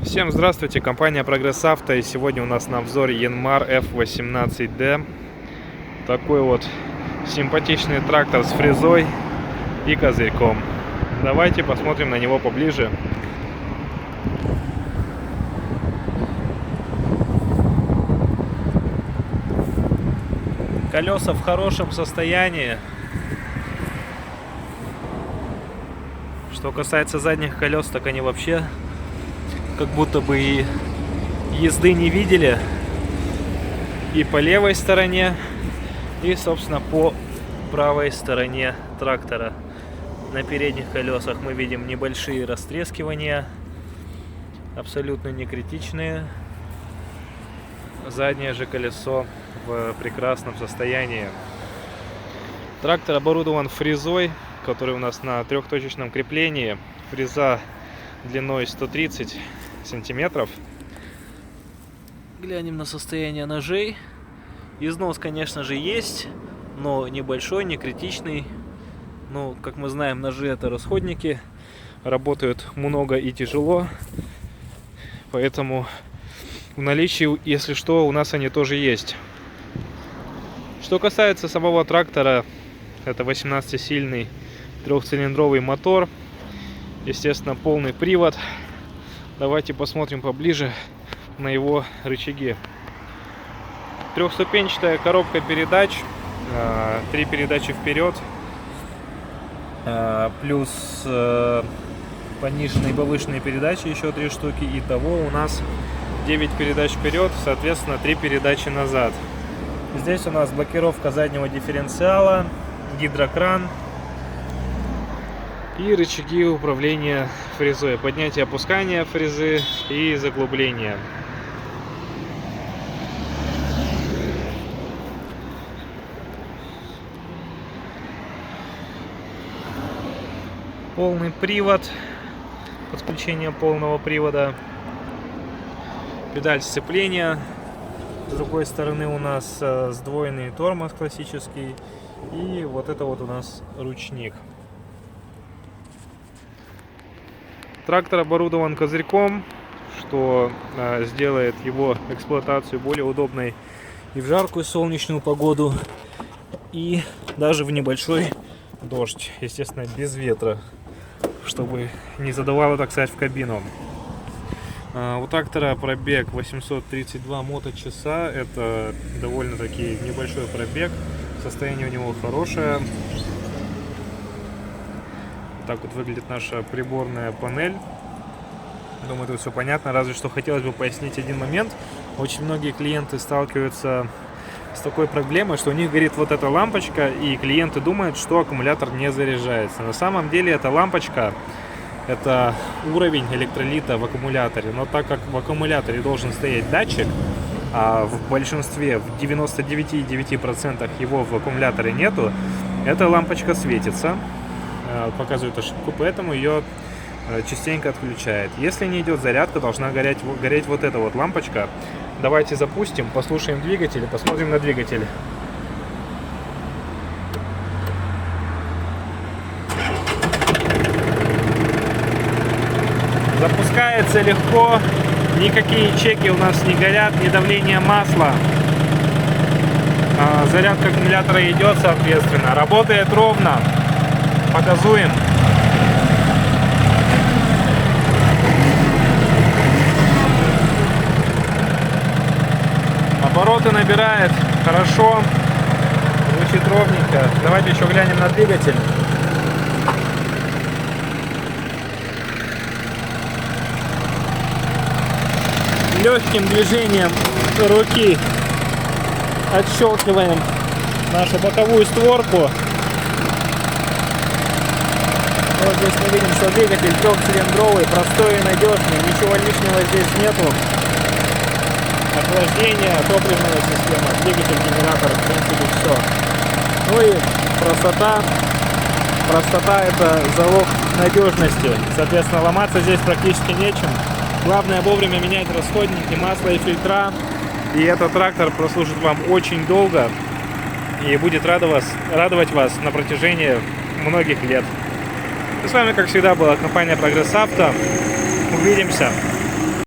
Всем здравствуйте, компания Прогресс Авто, и сегодня у нас на обзоре Yanmar F18D. Такой вот симпатичный трактор с фрезой и козырьком. Давайте посмотрим на него поближе. Колеса в хорошем состоянии. Что касается задних колес, так они вообще как будто бы и езды не видели. И по левой стороне, и собственно по правой стороне трактора. На передних колесах мы видим небольшие растрескивания, абсолютно не критичные. Заднее же колесо в прекрасном состоянии. Трактор оборудован фрезой, который у нас на трехточечном креплении. Фреза длиной 130 сантиметров. Глянем на состояние ножей. Износ, конечно же, есть, но небольшой, не критичный. Но, как мы знаем, ножи — это расходники, работают много и тяжело, поэтому в наличии, если что, у нас они тоже есть. Что касается самого трактора, это 18-сильный трехцилиндровый мотор, естественно, полный привод. Давайте посмотрим поближе на его рычаги. Трехступенчатая коробка передач, 3 передачи вперед, плюс пониженные и повышенные передачи еще 3 штуки. Итого у нас 9 передач вперед, соответственно 3 передачи назад. Здесь у нас блокировка заднего дифференциала, гидрокран и рычаги управления фрезой, поднятие, опускание фрезы и заглубление. Полный привод, подключение полного привода, педаль сцепления. С другой стороны у нас сдвоенный тормоз классический, и вот это вот у нас ручник. Трактор оборудован козырьком, что сделает его эксплуатацию более удобной и в жаркую солнечную погоду, и даже в небольшой дождь, естественно, без ветра, чтобы не задувало, так сказать, в кабину. У трактора пробег 832 моточаса, это довольно-таки небольшой пробег, состояние у него хорошее. Так вот выглядит наша приборная панель. Думаю, тут все понятно, разве что хотелось бы пояснить один момент. Очень многие клиенты сталкиваются с такой проблемой, что у них горит вот эта лампочка, и клиенты думают, что аккумулятор не заряжается. На самом деле эта лампочка — это уровень электролита в аккумуляторе. Но так как в аккумуляторе должен стоять датчик, а в большинстве, в 99,9% его в аккумуляторе нету, эта лампочка светится, показывает ошибку, поэтому ее частенько отключает. Если не идет зарядка, должна гореть вот эта вот лампочка. Давайте запустим, послушаем двигатель и посмотрим на двигатель. Запускается легко, никакие чеки у нас не горят, ни давление масла. Зарядка аккумулятора идет, соответственно, работает ровно. Показуем. Обороты набирает хорошо, звучит ровненько. Давайте еще глянем на двигатель. Легким движением руки отщелкиваем нашу боковую створку. Вот здесь мы видим, что двигатель трехцилиндровый, простой и надежный, ничего лишнего здесь нету. Охлаждение, топливная система, двигатель, генератор, в принципе, все. Ну и простота. Простота — это залог надежности. Соответственно, ломаться здесь практически нечем. Главное вовремя менять расходники, масло и фильтра. И этот трактор прослужит вам очень долго и будет радовать вас на протяжении многих лет. И с вами, как всегда, была компания Прогресс Авто. Увидимся!